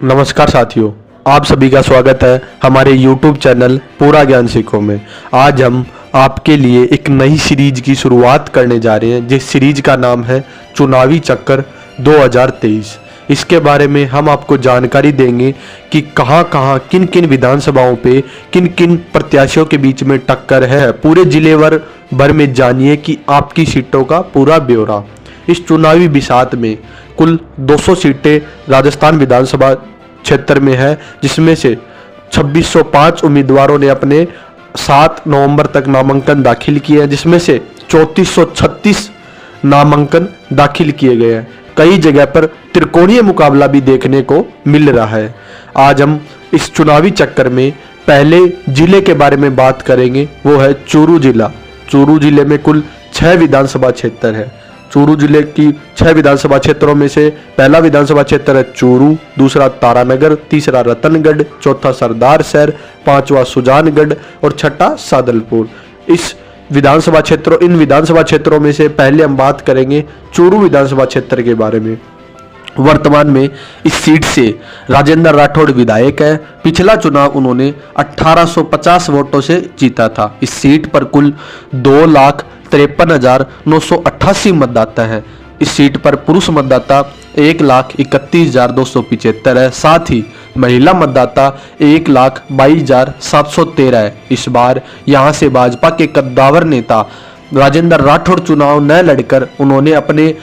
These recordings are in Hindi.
नमस्कार साथियों, आप सभी का स्वागत है हमारे YouTube चैनल पूरा ज्ञान सीखो में। आज हम आपके लिए एक नई सीरीज की शुरुआत करने जा रहे हैं, जिस सीरीज का नाम है चुनावी चक्कर 2023। इसके बारे में हम आपको जानकारी देंगे कि कहां-कहां किन-किन विधानसभाओं पे किन-किन प्रत्याशियों के बीच में टक्कर है। पूरे जिले भर में जानिए कि आपकी सीटों का पूरा ब्यौरा। इस चुनावी बिसात में कुल 200 सीटें राजस्थान विधानसभा क्षेत्र में है, जिसमें से 2605 उम्मीदवारों ने अपने 7 नवंबर तक नामांकन दाखिल किए हैं, जिसमें से 3436 नामांकन दाखिल किए गए हैं। कई जगह पर त्रिकोणीय मुकाबला भी देखने को मिल रहा है। आज हम इस चुनावी चक्कर में पहले जिले के बारे में बात करेंगे, वो है चूरू जिला। चूरू जिले में कुल 6 विधानसभा क्षेत्र है। चूरू जिले की 6 विधानसभा क्षेत्रों में से पहला विधानसभा क्षेत्र है चूरू, दूसरा तारानगर, तीसरा रतनगढ़, चौथा सरदारशहर, पांचवा सुजानगढ़ और छठा सादलपुर। इन विधानसभा क्षेत्रों में से पहले हम बात करेंगे चूरू विधानसभा क्षेत्र के बारे में। वर्तमान में इस सीट से राजेंद्र राठौड़ विधायक है। पिछला चुनाव उन्होंने 1850 वोटों से जीता था। इस सीट पर कुल 2,53,988 मतदाता हैं। इस सीट पर पुरुष मतदाता 1,31,275 है। साथ ही महिला मतदाता 1,22,713 है। इस बार यहां से भाजपा के कद्दावर नेता राजेंद्र राठौड़ चुनाव न लड़कर उन्होंने अपने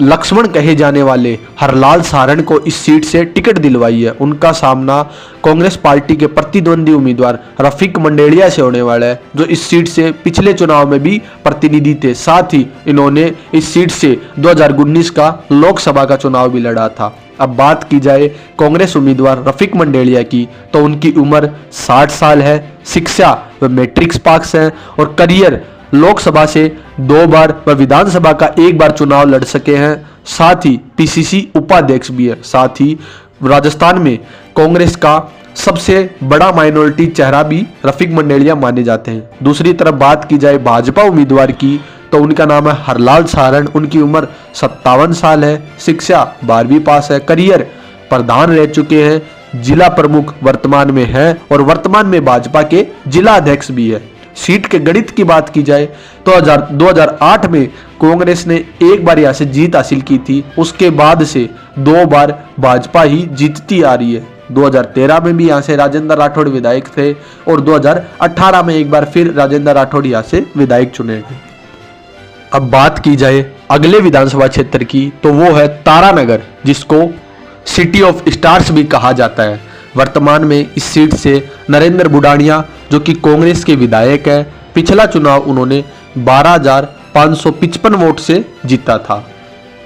लक्ष्मण कहे जाने वाले हरलाल सारण को इस सीट से टिकट दिलवाई है। उनका सामना कांग्रेस पार्टी के प्रतिद्वंदी उम्मीदवार रफीक मंडेलिया से होने वाला है, जो इस सीट से पिछले चुनाव में भी प्रतिनिधि थे। साथ ही इन्होंने इस सीट से 2019 का लोकसभा का चुनाव भी लड़ा था। अब बात की जाए कांग्रेस उम्मीदवार रफीक मंडेलिया की, तो उनकी उम्र 60 साल है। शिक्षा व मैट्रिक्स पास है और करियर लोकसभा से 2 बार व विधानसभा का 1 बार चुनाव लड़ सके हैं। साथ ही पीसीसी उपाध्यक्ष भी है। साथ ही राजस्थान में कांग्रेस का सबसे बड़ा माइनॉरिटी चेहरा भी रफीक मंडेलिया माने जाते हैं। दूसरी तरफ बात की जाए भाजपा उम्मीदवार की, तो उनका नाम है हरलाल सारण। उनकी उम्र 57 साल है। शिक्षा 12वीं पास है। करियर प्रधान रह चुके हैं। जिला प्रमुख वर्तमान में है और वर्तमान में भाजपा के जिला अध्यक्ष भी है। सीट के गणित की बात की जाए तो 2008 में कांग्रेस ने 1 बार यहां से जीत हासिल की थी। उसके बाद से 2 बार भाजपा ही जीतती आ रही है। 2013 में भी यहां से राजेंद्र राठौड़ विधायक थे और 2018 में 1 बार फिर राजेंद्र राठौड़ यहां से विधायक चुने गए। अब बात की जाए अगले विधानसभा क्षेत्र की, तो वो है तारानगर, जिसको सिटी ऑफ स्टार्स भी कहा जाता है। वर्तमान में इस सीट से नरेंद्र बुडानिया, जो कि कांग्रेस के विधायक है, पिछला चुनाव उन्होंने 12,555 वोट से जीता था।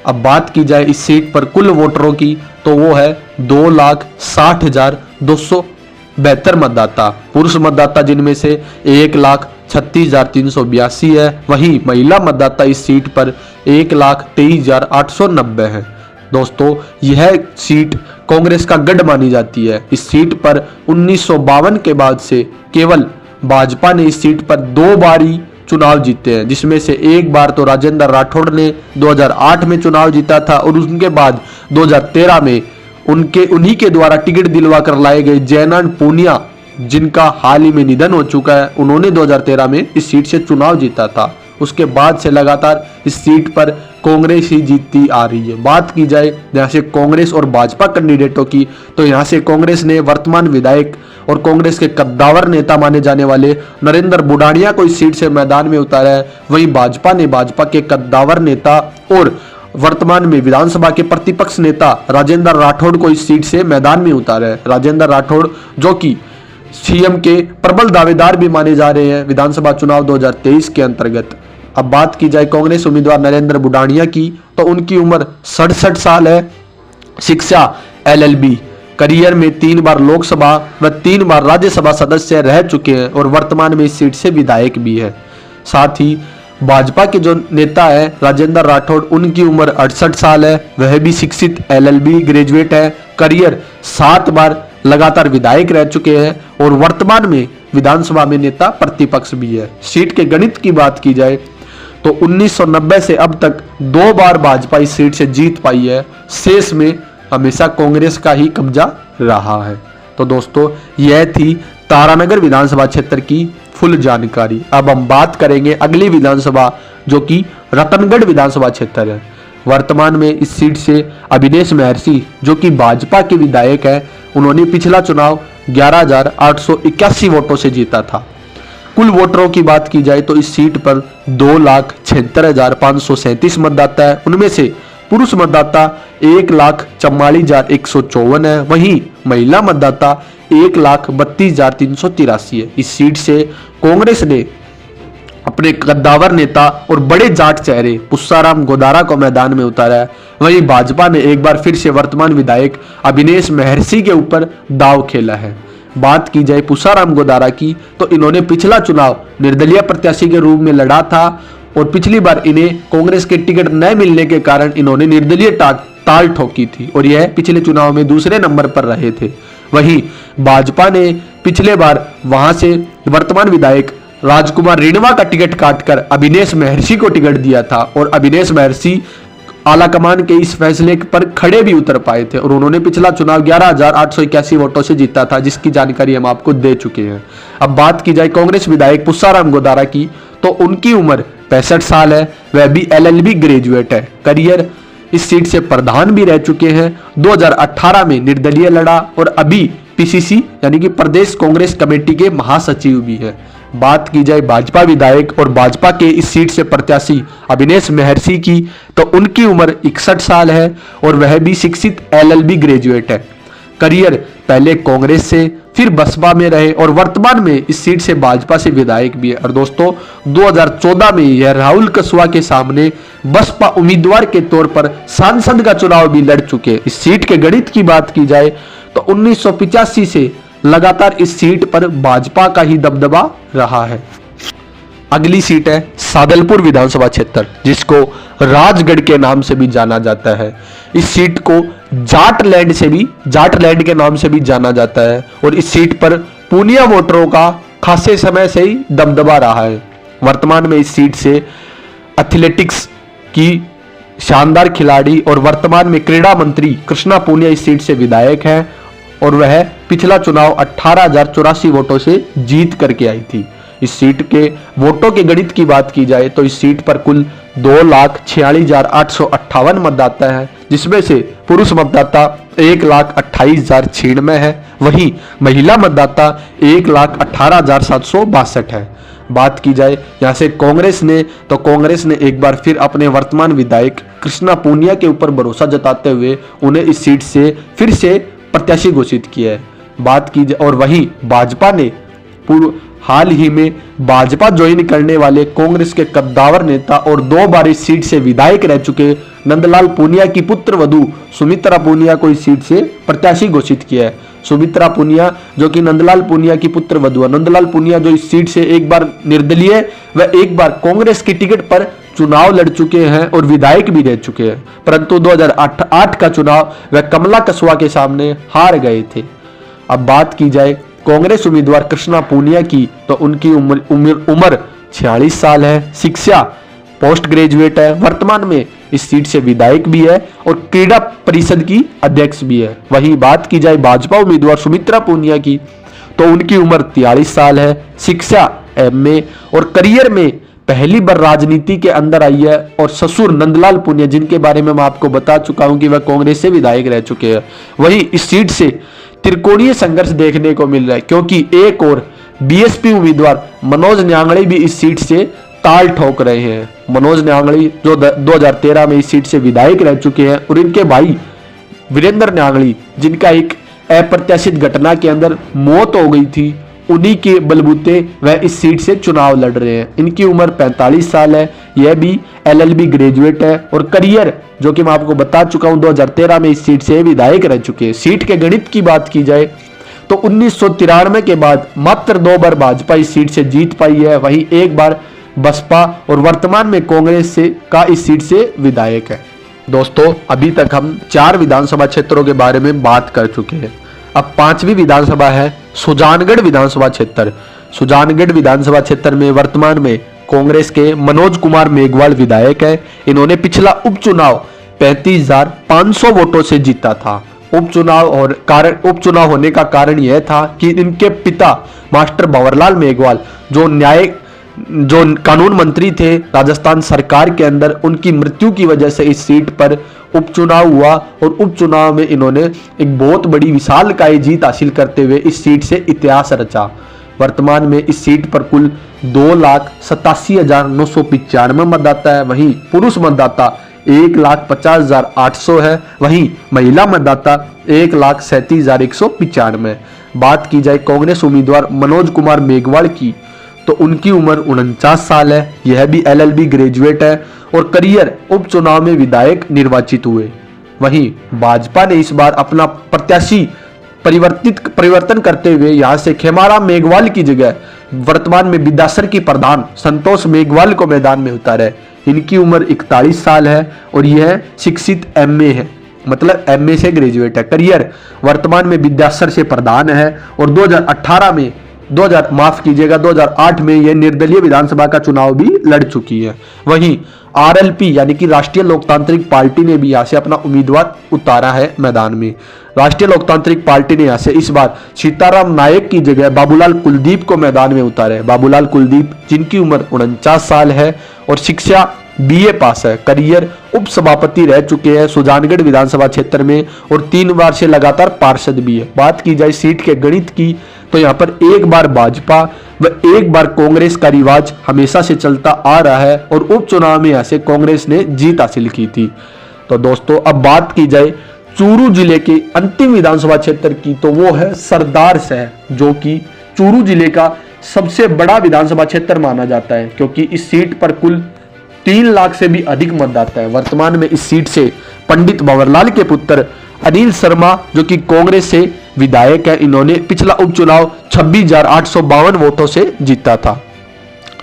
अब बात की जाए इस सीट पर कुल वोटरों की, तो वो है 2,60,272 मतदाता। पुरुष मतदाता जिनमें से 1,36,382 है। वहीं महिला मतदाता इस सीट पर 1,23,890 है। दोस्तों, यह सीट कांग्रेस का गढ़ मानी जाती है। इस सीट पर 1952 के बाद से केवल भाजपा ने इस सीट पर 2 बार ही चुनाव जीते हैं, जिसमें से 1 बार तो राजेंद्र राठौड़ ने 2008 में चुनाव जीता था और उनके बाद 2013 में उन्हीं के द्वारा टिकट दिलवा कर लाए गए जयनारायण पूनिया, जिनका हाल ही में निधन हो चुका है, उन्होंने 2013 में इस सीट से चुनाव जीता था। उसके बाद से लगातार इस सीट पर कांग्रेस ही जीतती आ रही है। बात की जाए यहाँ से कांग्रेस और भाजपा कैंडिडेटों की, तो यहाँ से कांग्रेस ने वर्तमान विधायक और कांग्रेस के कद्दावर नेता माने जाने वाले नरेंद्र बुडानिया को इस सीट से मैदान में उतारा है। वहीं भाजपा ने भाजपा के कद्दावर नेता और वर्तमान में विधानसभा के प्रतिपक्ष नेता राजेंद्र राठौड़ को इस सीट से मैदान में उतारा है। राजेंद्र राठौड़, जो कि सीएम के प्रबल दावेदार भी माने जा रहे हैं विधानसभा चुनाव 2023 के अंतर्गत। अब बात की जाए कांग्रेस उम्मीदवार नरेंद्र बुडानिया की, तो उनकी उम्र 67 साल है। शिक्षा LLB, करियर में 3 बार लोकसभा व 3 बार राज्यसभा सदस्य रह चुके हैं और वर्तमान में इस सीट से विधायक भी है। साथ ही भाजपा के जो नेता है राजेंद्र राठौड़, उनकी उम्र 68 साल है। वह भी शिक्षित LLB ग्रेजुएट है। करियर 7 बार लगातार विधायक रह चुके हैं और वर्तमान में विधानसभा में नेता प्रतिपक्ष भी है। सीट के गणित की बात की जाए तो 1990 से अब तक 2 बार भाजपा इस सीट से जीत पाई है। शेष में हमेशा कांग्रेस का ही कब्जा रहा है। तो दोस्तों यह थी तारानगर विधानसभा क्षेत्र की फुल जानकारी। अब हम बात करेंगे अगली विधानसभा जो कि रतनगढ़ विधानसभा क्षेत्र है। वर्तमान में इस सीट से अभिनेश महर्षि जो कि भाजपा के विधायक है, उन्होंने पिछला चुनाव 11,881 वोटों से जीता था। कुल वोटरों की बात की जाए तो इस सीट पर 2,76,537 मतदाता है। उनमें से पुरुष मतदाता 1,44,154 है, वहीं महिला मतदाता 1,32,383 है। इस सीट से कांग्रेस ने अपने कद्दावर नेता और बड़े जाट चेहरे पुस्साराम गोदारा को मैदान में उतारा है। वहीं भाजपा ने एक बार फिर से वर्तमान विधायक अभिनेश महर्षि के ऊपर दांव खेला है। बात की जाए पुस्साराम गोदारा की तो इन्होंने पिछला चुनाव निर्दलीय प्रत्याशी के रूप में लड़ा था और पिछली बार इन्हें कांग्रेस के टिकट न मिलने के कारण इन्होंने निर्दलीय ताल ठोकी थी और यह पिछले चुनाव में दूसरे नंबर पर रहे थे। वहीं भाजपा ने पिछले बार वहां से वर्तमान विधायक राजकुमार रिणवा का टिकट काटकर अभिनेश महर्षि को टिकट दिया था और अभिनेश महर्षि आलाकमान के इस फैसले पर खड़े भी उतर पाए थे और उन्होंने पिछला चुनाव 11,881 वोटों से जीता था, जिसकी जानकारी हम आपको दे चुके हैं। अब बात की जाए कांग्रेस विधायक पुस्साराम गोदारा की तो उनकी उम्र 65 साल है, वह भी LLB ग्रेजुएट है। करियर इस सीट से प्रधान भी रह चुके हैं, 2018 में निर्दलीय लड़ा और अभी PCC यानी कि प्रदेश कांग्रेस कमेटी के महासचिव भी है। बात की जाए भाजपा विधायक और भाजपा के इस सीट से प्रत्याशी अभिनेश महर्षि की तो उनकी उम्र 61 साल है और वह भी शिक्षित LLB ग्रेजुएट है। करियर पहले कांग्रेस से फिर बसपा में रहे और वर्तमान में इस सीट से भाजपा से विधायक भी है। और दोस्तों 2014 में यह राहुल कसवा के सामने बसपा उम्मीदवार के तौर पर सांसद का चुनाव भी लड़ चुके हैं। इस सीट के गणित की बात की जाए तो 1985 से लगातार इस सीट पर भाजपा का ही दबदबा रहा है। अगली सीट है सादलपुर विधानसभा क्षेत्र, जिसको राजगढ़ के नाम से भी जाना जाता है। इस सीट को जाटलैंड के नाम से भी जाना जाता है और इस सीट पर पूनिया वोटरों का खासे समय से ही दबदबा रहा है। वर्तमान में इस सीट से एथलेटिक्स की शानदार खिलाड़ी और वर्तमान में क्रीड़ा मंत्री कृष्णा पूनिया इस सीट से विधायक हैं और वह पिछला चुनाव 18,084 वोटों से जीत करके आई थी। इस सीट के वोटों के गणित की बात की जाए तो इस सीट पर कुल 2,46,858 मतदाता है, जिसमें से पुरुष मतदाता 1,28,096 है, वहीं महिला मतदाता 1,18,762 है। बात की जाए यहाँ से कांग्रेस ने एक बार फिर अपने वर्तमान विधायक कृष्णा पूनिया के ऊपर भरोसा जताते हुए उन्हें इस सीट से फिर से प्रत्याशी घोषित किया है। बात की जाए और वहीं भाजपा ने हाल ही में भाजपा ज्वाइन करने वाले कांग्रेस के कद्दावर नेता और 2 बार इस सीट से विधायक रह चुके नंदलाल पूनिया की पुत्र वधू सुमित्रा पूनिया को इस सीट से प्रत्याशी घोषित किया है। सुमित्रा पूनिया जो कि नंदलाल पूनिया की पुत्र वधू है। नंदलाल पूनिया जो इस सीट से एक बार निर्दलीय व एक बार कांग्रेस की टिकट पर चुनाव लड़ चुके हैं और विधायक भी रह चुके हैं, परंतु 2008 का चुनाव वह कमला कसवा के सामने हार गए थे। अब बात की जाए कांग्रेस उम्मीदवार कृष्णा पूनिया की तो उनकी उम्र 46 साल है, शिक्षा पोस्ट ग्रेजुएट है, वर्तमान में इस सीट से विधायक भी है और क्रीड़ा परिषद की अध्यक्ष भी है। वहीं बात की जाए भाजपा उम्मीदवार सुमित्रा पूनिया की तो उनकी उम्र 43 साल है, शिक्षा MA और करियर में पहली बार राजनीति के अंदर आई है और ससुर नंदलाल पूनिया जिनके बारे में मैं आपको बता चुका हूं कि वह कांग्रेस से विधायक रह चुके हैं। वहीं इस सीट से त्रिकोणीय संघर्ष देखने को मिल रहा है क्योंकि एक और BSP उम्मीदवार मनोज न्यांगड़ी भी इस सीट से ताल ठोक रहे हैं। मनोज न्यांगड़ी जो 2013 में इस सीट से विधायक रह चुके हैं और इनके भाई वीरेंद्र न्यांगड़ी जिनका एक अप्रत्याशित घटना के अंदर मौत हो गई थी, उन्हीं के बलबूते वह इस सीट से चुनाव लड़ रहे हैं। इनकी उम्र 45 साल है, यह भी LLB ग्रेजुएट है और करियर जो कि मैं आपको बता चुका हूं 2013 में इस सीट से विधायक रह चुके हैं। सीट के गणित की बात की जाए तो 1993 के बाद मात्र 2 बार भाजपा इस सीट से जीत पाई है, वहीं एक बार बसपा और वर्तमान में कांग्रेस से का इस सीट से विधायक है। दोस्तों अभी तक हम 4 विधानसभा क्षेत्रों के बारे में बात कर चुके हैं। अब 5वीं विधानसभा है सुजानगढ़ विधानसभा क्षेत्र। सुजानगढ़ विधानसभा क्षेत्र में वर्तमान में कांग्रेस के मनोज कुमार मेघवाल विधायक है। इन्होंने पिछला उपचुनाव 35,500 वोटों से जीता था। उपचुनाव होने का कारण यह था कि इनके पिता मास्टर भंवरलाल मेघवाल जो कानून मंत्री थे राजस्थान सरकार के अंदर, उनकी मृत्यु की वजह से इस सीट पर उपचुनाव हुआ और उपचुनाव में इन्होंने एक बहुत बड़ी विशालकाय जीत हासिल करते हुए इस सीट से इतिहास रचा। वर्तमान में इस सीट पर कुल 2,87,995 मतदाता है। वहीं पुरुष मतदाता 1,50,800 है। वहीं महिला मतदाता 1,37,195। बात की जाए कांग्रेस उम्मीदवार मनोज कुमार मेघवाल की, तो उनकी उम्र 49 साल है। यह भी LLB ग्रेजुएट है और करियर उपचुनाव में विधायक निर्वाचित हुए। वहीं भाजपा ने इस बार अपना प्रत्याशी परिवर्तन करते हुए यहां से खेमाराम मेघवाल की जगह वर्तमान में विद्यासर की प्रधान संतोष मेघवाल को मैदान में उतारा है। इनकी उम्र 41 साल है और यह शिक्षित MA है, मतलब MA से ग्रेजुएट है। करियर वर्तमान में विद्यासर से प्रधान है और 2008 में यह निर्दलीय विधानसभा का चुनाव भी लड़ चुकी है। वहीं RLP यानी कि राष्ट्रीय लोकतांत्रिक पार्टी ने भी यहां से अपना उम्मीदवार उतारा है मैदान में। राष्ट्रीय लोकतांत्रिक पार्टी ने यहां से इस बार सीताराम नायक की जगह बाबूलाल कुलदीप को मैदान में उतारा है। बाबूलाल कुलदीप जिनकी उम्र 49 साल है और शिक्षा BA पास है। करियर उप सभापति रह चुके हैं सुजानगढ़ विधानसभा क्षेत्र में और 3 बार से लगातार पार्षद भी है। बात की जाए सीट के गणित की, तो यहाँ पर एक बार भाजपा व एक बार कांग्रेस का रिवाज हमेशा से चलता आ रहा है और उपचुनाव में यहाँ से कांग्रेस ने जीत हासिल की थी। तो दोस्तों अब बात की जाए चूरू जिले के अंतिम विधानसभा क्षेत्र की, तो वो है सरदार शहर, जो कि चूरू जिले का सबसे बड़ा विधानसभा क्षेत्र माना जाता है क्योंकि इस सीट पर कुल 3 लाख से भी अधिक मतदाता है। वर्तमान में इस सीट से पंडित भंवरलाल के पुत्र अनिल शर्मा जो कि कांग्रेस से विधायक है, इन्होंने पिछला उपचुनाव 26,852 वोटों से जीता था।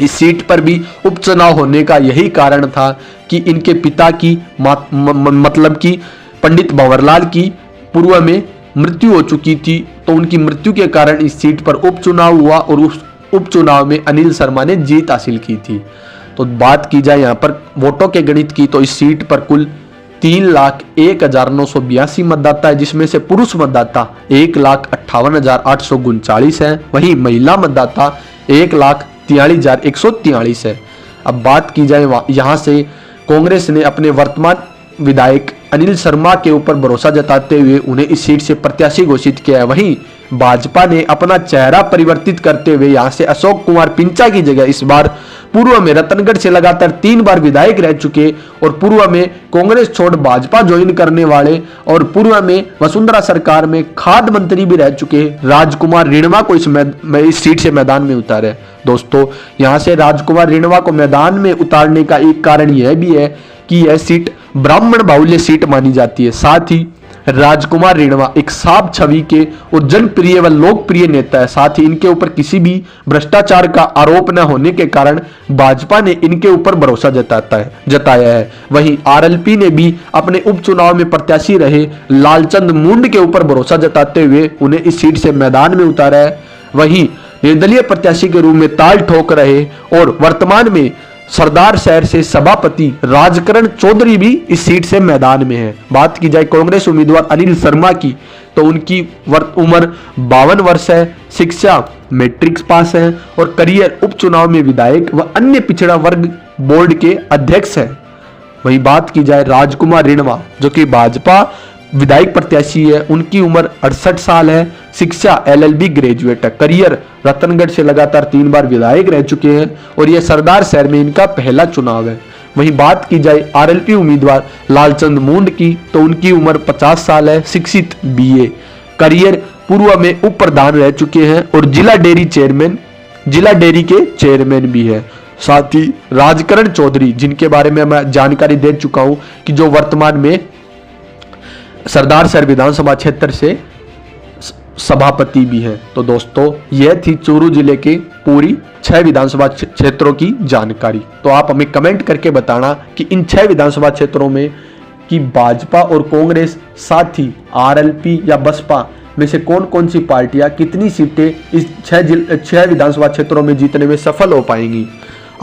इस सीट पर भी उपचुनाव होने का यही कारण था कि इनके पिता की मतलब कि पंडित भंवरलाल की पूर्व में मृत्यु हो चुकी थी, तो उनकी मृत्यु के कारण इस सीट पर उपचुनाव हुआ और उस उपचुनाव में अनिल शर्मा ने जीत हासिल की थी। तो बात की जाए यहाँ पर वोटों के गणित की, तो इस सीट पर कुल 3,01,982 मतदाता है, जिसमें से पुरुष मतदाता 1,58,839 है। वहीं महिला मतदाता 1,43,143 है। अब बात की जाए यहाँ से कांग्रेस ने अपने वर्तमान विधायक अनिल शर्मा के ऊपर भरोसा जताते हुए उन्हें इस सीट से प्रत्याशी घोषित किया है। वहीं भाजपा ने अपना चेहरा परिवर्तित करते हुए यहां से अशोक कुमार पिंचा की जगह इस बार पूर्व में रतनगढ़ से लगातार 3 बार विधायक रह चुके और पूर्व में कांग्रेस छोड़ भाजपा ज्वाइन करने वाले और पूर्व में वसुंधरा सरकार में खाद्य मंत्री भी रह चुके राजकुमार रिणवा को इस सीट से मैदान में उतारे। दोस्तों यहां से राजकुमार रिणवा को मैदान में उतारने का एक कारण यह भी है कि यह सीट ब्राह्मण बाहुल्य सीट मानी जाती है। साथ ही राजकुमार रिणवा एक साफ छवि के और जनप्रिय व लोकप्रिय नेता है। साथ ही इनके ऊपर किसी भी भ्रष्टाचार का आरोप न होने के कारण भाजपा ने इनके ऊपर भरोसा जताया है। वहीं RLP ने भी अपने उपचुनाव में प्रत्याशी रहे लालचंद मुंड के ऊपर भरोसा जताते हुए उन्हें इस सीट से मैदान में उतारा है। वहीं निर्दलीय प्रत्याशी के रूप में ताल ठोक रहे और वर्तमान में सरदार शहर से सभापति राजकरण चौधरी भी इस सीट से मैदान में है। बात की जाए कांग्रेस उम्मीदवार अनिल शर्मा की, तो उनकी उम्र 52 वर्ष है, शिक्षा मैट्रिक पास है और करियर उपचुनाव में विधायक व अन्य पिछड़ा वर्ग बोर्ड के अध्यक्ष है। वही बात की जाए राजकुमार रिणवा जो कि भाजपा विधायक प्रत्याशी है, उनकी उम्र 68 साल है, शिक्षा LLB ग्रेजुएट है, करियर रतनगढ़ से लगातार 3 बार विधायक रह चुके हैं और यह सरदार शहर में इनका पहला चुनाव है। वहीं बात की जाए RLP उम्मीदवार लालचंद मुंड की, तो उनकी उम्र 50 साल है, शिक्षित BA, करियर पूर्व में उप प्रधान रह चुके हैं और जिला डेयरी के चेयरमैन भी है। साथ ही राजकरण चौधरी जिनके बारे में मैं जानकारी दे चुका हूं कि जो वर्तमान में सरदार शहर विधानसभा क्षेत्र से सभापति भी हैं। तो दोस्तों यह थी चूरू जिले के पूरी 6 विधानसभा क्षेत्रों की जानकारी। तो आप हमें कमेंट करके बताना कि इन 6 विधानसभा क्षेत्रों में कि भाजपा और कांग्रेस साथ ही RLP या बसपा में से कौन कौन सी पार्टियां कितनी सीटें इस 6 विधानसभा क्षेत्रों में जीतने में सफल हो पाएंगी।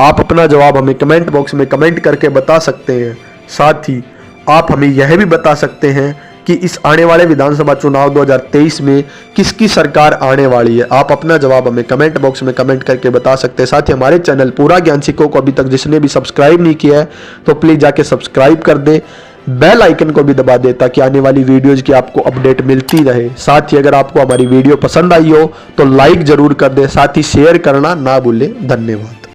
आप अपना जवाब हमें कमेंट बॉक्स में कमेंट करके बता सकते हैं। साथ ही आप हमें यह भी बता सकते हैं कि इस आने वाले विधानसभा चुनाव 2023 में किसकी सरकार आने वाली है। आप अपना जवाब हमें कमेंट बॉक्स में कमेंट करके बता सकते हैं। साथ ही हमारे चैनल पूरा ज्ञान सिक्कों को अभी तक जिसने भी सब्सक्राइब नहीं किया है तो प्लीज़ जाके सब्सक्राइब कर दे, बेल आइकन को भी दबा दे ताकि आने वाली वीडियोज की आपको अपडेट मिलती रहे। साथ ही अगर आपको हमारी वीडियो पसंद आई हो तो लाइक जरूर कर दे, साथ ही शेयर करना ना भूलें। धन्यवाद।